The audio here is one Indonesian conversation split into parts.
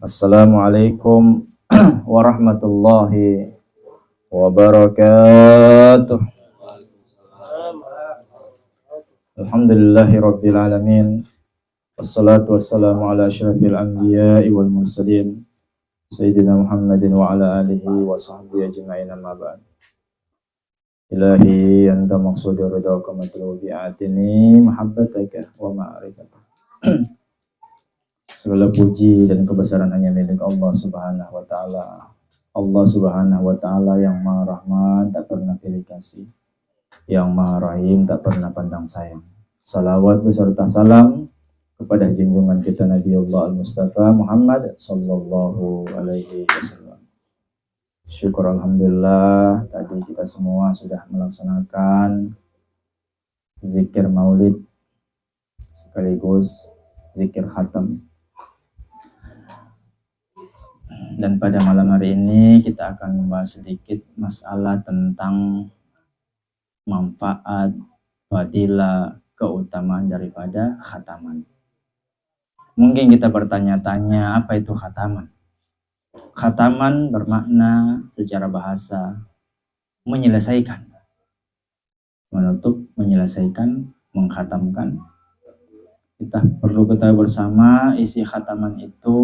Assalamualaikum warahmatullahi wabarakatuh. Alhamdulillahi rabbil alamin. Wassalatu wassalamu ala asyrafil anbiya'i wal mursalin Sayyidina Muhammadin wa ala alihi wa sahbihi ajma'in, amma ba'd. Ilahi anta maqsudi ridhaka matlubi atini mahabbataka wa ma'rifata. Segala puji dan kebesaran hanya milik Allah Subhanahu wa taala. Allah Subhanahu wa taala yang Maha Rahman, tak pernah pilih kasih, yang Maha Rahim, tak pernah pandang sayang. Salawat beserta salam kepada junjungan kita Nabi Allah Al-Mustafa Muhammad sallallahu alaihi wasallam. Syukur alhamdulillah, tadi kita semua sudah melaksanakan zikir maulid sekaligus zikir khatam. Dan pada malam hari ini kita akan membahas sedikit masalah tentang manfaat, fadilah, keutamaan daripada khataman. Mungkin kita bertanya-tanya, apa itu khataman? Khataman bermakna secara bahasa menyelesaikan, menutup, menyelesaikan, mengkhatamkan. Kita perlu ketahui bersama isi khataman itu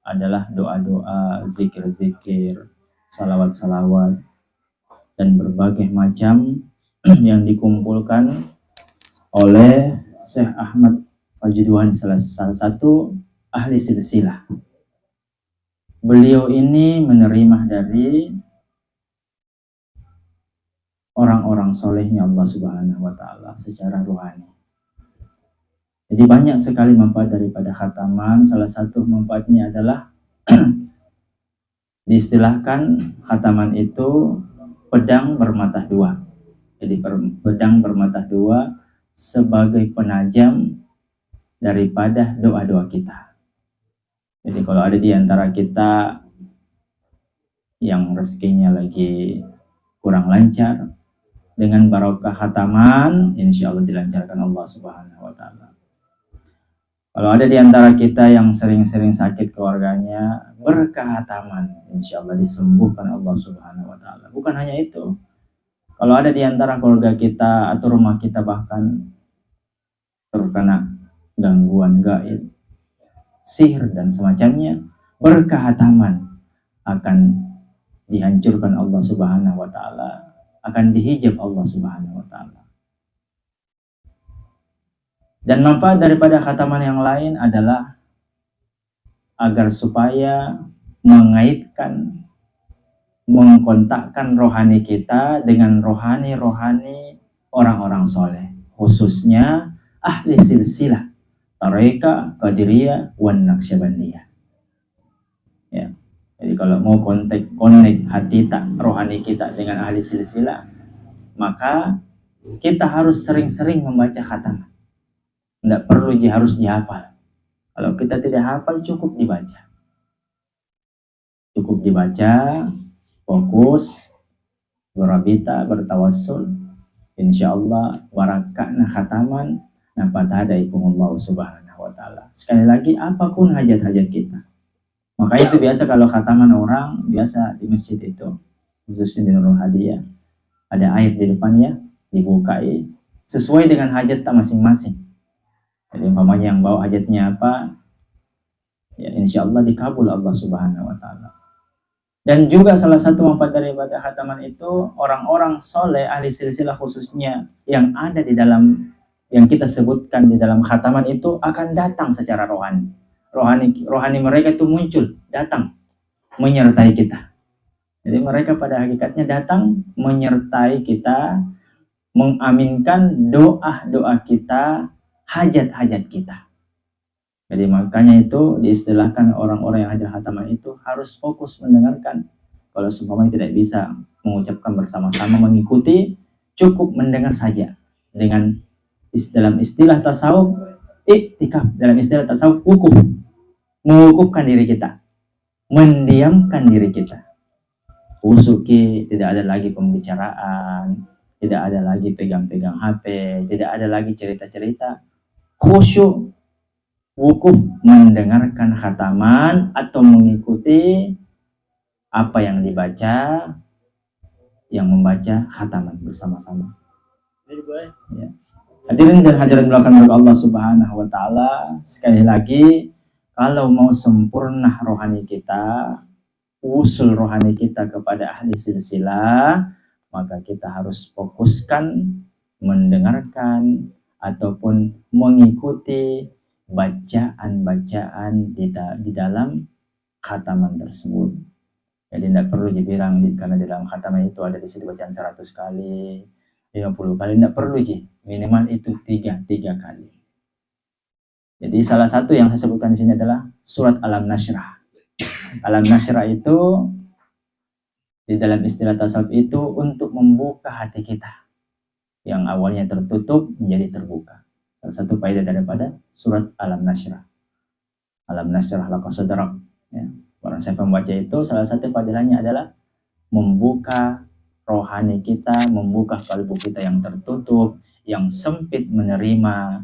adalah doa-doa, zikir-zikir, salawat-salawat, dan berbagai macam yang dikumpulkan oleh Syekh Ahmad Fajiduhan, salah satu ahli silsilah. Beliau ini menerima dari orang-orang solehnya Allah Subhanahu wa taala secara rohani. Jadi banyak sekali manfaat daripada khataman. Salah satu manfaatnya adalah diistilahkan khataman itu pedang bermata dua. Jadi pedang bermata dua sebagai penajam daripada doa-doa kita. Jadi kalau ada di antara kita yang rezekinya lagi kurang lancar, dengan barokah khataman, insya Allah dilancarkan Allah Subhanahu wa taala. Kalau ada di antara kita yang sering-sering sakit keluarganya, berkah khataman, insya Allah disembuhkan Allah Subhanahu wa taala. Bukan hanya itu, kalau ada di antara keluarga kita atau rumah kita bahkan terkena gangguan gaib, sihir dan semacamnya, berkah khataman akan dihancurkan Allah Subhanahu wa taala, akan dihijab Allah Subhanahu wa taala. Dan manfaat daripada khataman yang lain adalah agar supaya mengaitkan, mengkontakkan rohani kita dengan rohani-rohani orang-orang soleh, khususnya ahli silsilah Tareqa, Qadiriyah, wan Naqsyabandiyah. Ya. Jadi kalau mau connect hati rohani kita dengan ahli silsilah, maka kita harus sering-sering membaca khataman. Tidak perlu harus dihafal. Kalau kita tidak hafal, cukup dibaca. Cukup dibaca, fokus, berabita, bertawassul. Insyaallah barakahna khataman nafatahadaikumullah subhanahu wa ta'ala. Sekali lagi, apapun hajat-hajat kita. Maka itu biasa kalau khataman orang, biasa di masjid itu, khususnya di Nurul Hadiyah, ada air di depannya, dibukai, sesuai dengan hajat masing-masing. Jadi umpamanya yang bawa hajatnya apa, ya insya Allah dikabul Allah Subhanahu wa taala. Dan juga salah satu manfaat daripada khataman itu, orang-orang soleh ahli silsilah khususnya yang ada di dalam, yang kita sebutkan di dalam khataman itu akan datang secara rohani. Rohani mereka itu muncul, datang menyertai kita. Jadi mereka pada hakikatnya datang menyertai kita, mengaminkan doa-doa kita, hajat-hajat kita. Jadi makanya itu diistilahkan orang-orang yang ada khataman itu harus fokus mendengarkan. Kalau seumpamanya tidak bisa mengucapkan bersama-sama mengikuti, cukup mendengar saja. Dengan dalam istilah tasawuf, iktikaf, dalam istilah tasawuf, wukuf, mewukufkan diri kita, mendiamkan diri kita. Usuki, tidak ada lagi pembicaraan, tidak ada lagi pegang-pegang HP, tidak ada lagi cerita-cerita. Khusyuk, wukuf mendengarkan khataman atau mengikuti apa yang dibaca, yang membaca khataman bersama-sama. Ya. Hadirin dan hadirat belakang Allah Subhanahu wa taala, sekali lagi kalau mau sempurna rohani kita, usul rohani kita kepada ahli silsilah, maka kita harus fokuskan mendengarkan ataupun mengikuti bacaan-bacaan di dalam khataman tersebut. Jadi tidak perlu dibilang karena di dalam khataman itu ada di situ bacaan 100 kali, 50 kali, tidak perlu minimal itu 3 kali. Jadi salah satu yang saya sebutkan di sini adalah surat Alam Nashrah. Alam Nashrah itu di dalam istilah tasawuf itu untuk membuka hati kita yang awalnya tertutup menjadi terbuka. Salah satu faedah daripada surat Alam Nashrah. Alam Nashrah laka sadrak. Ya. Orang saya membaca itu salah satu fadilahnya adalah membuka rohani kita, membuka kalbu kita yang tertutup, yang sempit menerima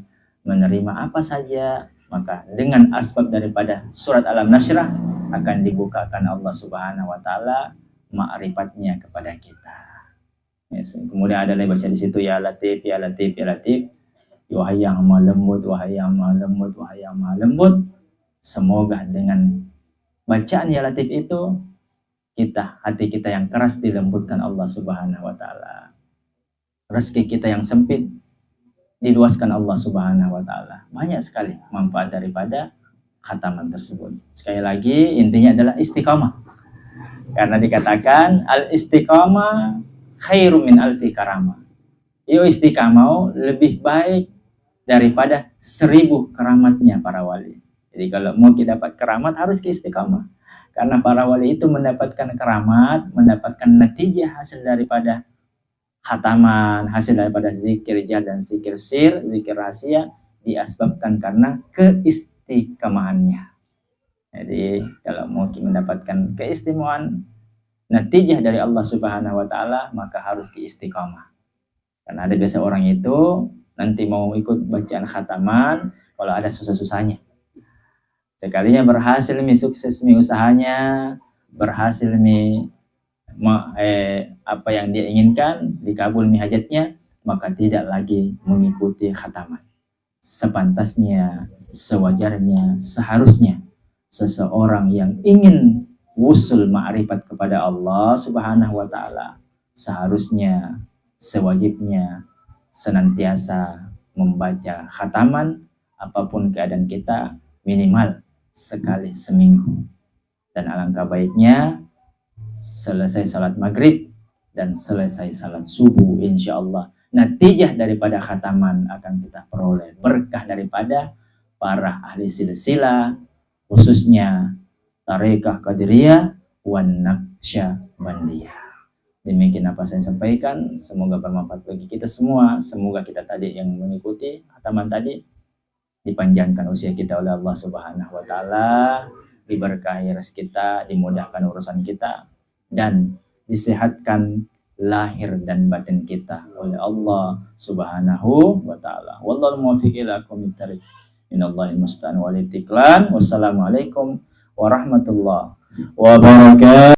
apa saja, maka dengan asbab daripada surat Alam Nashrah akan dibukakan Allah Subhanahu wa taala ma'rifatnya kepada kita. Yes. Kemudian ada lagi baca di situ ya Latif, ya Latif, ya Latif. Wahai yang maha lembut, wahai yang maha lembut, wahai yang maha lembut. Semoga dengan bacaan ya Latif itu hati kita yang keras dilembutkan Allah Subhanahu wa taala. Rezeki kita yang sempit diluaskan Allah Subhanahu wa taala. Banyak sekali manfaat daripada khataman tersebut. Sekali lagi intinya adalah istiqamah. Karena dikatakan al istiqamah khairum min alfi karamah. Istiqamah lebih baik daripada 1000 keramatnya para wali. Jadi kalau mau kita dapat keramat harus ke istiqamah. Karena para wali itu mendapatkan keramat, mendapatkan natijah hasil daripada khataman, hasil daripada zikir jah dan zikir sir, zikir rahasia, diasbabkan karena keistiqamahannya. Jadi kalau mau mendapatkan keistimewaan, natijah dari Allah Subhanahu wa taala, maka harus istiqamah. Karena ada biasa orang itu nanti mau ikut bacaan khataman kalau ada susah-susahnya. Sekalinya berhasil sukses usahanya, berhasil apa yang dia inginkan, dikabul hajatnya, maka tidak lagi mengikuti khataman. Sepantasnya, sewajarnya, seharusnya seseorang yang ingin wusul ma'rifat kepada Allah Subhanahu wa taala seharusnya, sewajibnya senantiasa membaca khataman apapun keadaan kita minimal sekali seminggu. Dan alangkah baiknya selesai salat maghrib dan selesai salat subuh, insya Allah natijah daripada khataman akan kita peroleh berkah daripada para ahli silsilah, khususnya Tarekah Qadiriyah wan Naqsyabandiyah. Demikian apa saya sampaikan, semoga bermanfaat bagi kita semua. Semoga kita tadi yang mengikuti khataman tadi dipanjangkan usia kita oleh Allah Subhanahu wa taala, diberkahi rezeki kita, dimudahkan urusan kita, dan disehatkan lahir dan batin kita oleh Allah Subhanahu wa taala. Wallahu muwaffiq ila aqwamit thariq. Minallahil musta'an wal istiqlan. Wassalamualaikum warahmatullahi wabarakatuh.